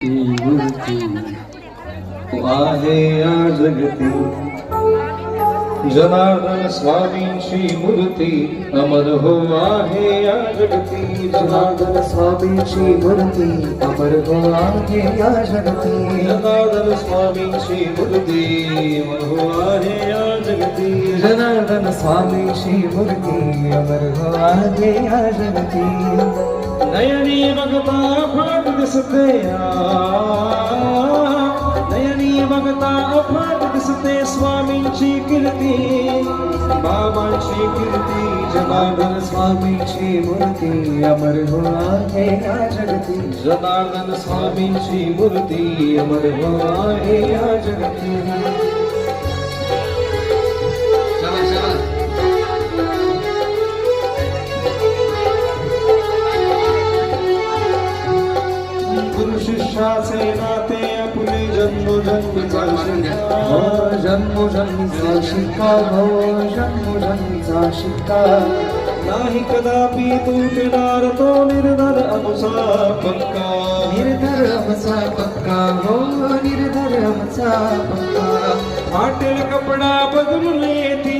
मूर्ती आहे या जगती जनार्दन स्वामींची मूर्ती अमर हो आहे या जगती जनार्दन स्वामींची मूर्ती अमर हो आहे या जगती जनार्दन स्वामींची मूर्ती अमर हो आहे या जगती जनार्दन स्वामींची मूर्ती अमर हो आहे या जगती नयनी बघता फाट दिसते नयनी बघता अफाट दिसते स्वामींची कीर्ती बाबांची कीर्ती जनार्दन स्वामींची मूर्ती अमर हो आहे या जगती जनार्दन स्वामींची मूर्ती अमर हो आहे या जगती गुरु शिष्याचे नाते आपले जन्मोजन्मीचा शिक्का जन्मोजन्मीचा शिक्का हो जन्मोजन्मीचा शिक्का नाही कदापि तुटणार तो निर्धर आमचा पक्का निर्धर आमचा पक्का हो निर्धर आमचा पक्का फाटेल कपडा बदलून येती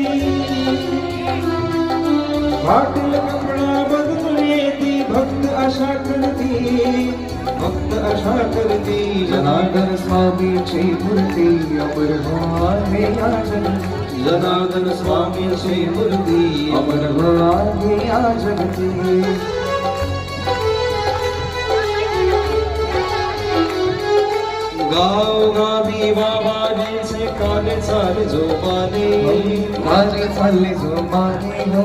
फाटेल कपडा बदलून येती भक्त आशा करती भक्त आशा करती जनार्दन स्वामींची मूर्ती अमर हो आहे या जगती जनार्दन स्वामींची मूर्ती अमर हो आहे या जगती गावोगावी बाबाजीचे काले चाले जोपाने काले चालले जोमाने हो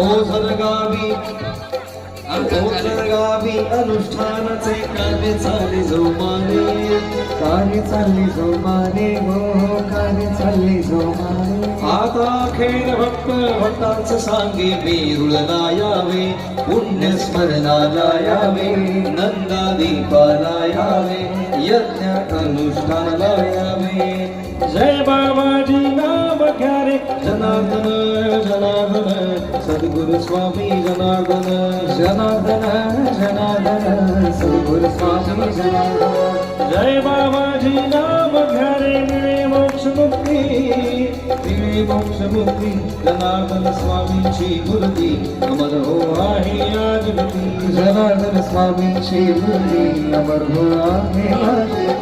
ओझरगावी ओझरगावी अनुष्ठानाचे काले चाले जोमाने काले चालले जोमाने हो काले चालले जोमाने आता खेळ भक्त भक्तांच सांगे बिरुळला यावे पुण्य स्मरणाला यावे नंदादीपाला यावे यज्ञ अनुष्ठानाला यावे जय बाबाजी नाम घ्या रे जनार्दन जनार्दन सद्गुरु स्वामी जनार्दन जनार्दन जनार्दन सद्गुरु स्वामी जनार्दन जय बाबाजी नाम घ्या रे मिळे मोक्ष मुक्ती मिळे मोक्ष मुक्ती जनार्दन स्वामींची मूर्ती अमर हो आहे या जगती जनार्दन स्वामींची मूर्ती अमर हो आहे या जगती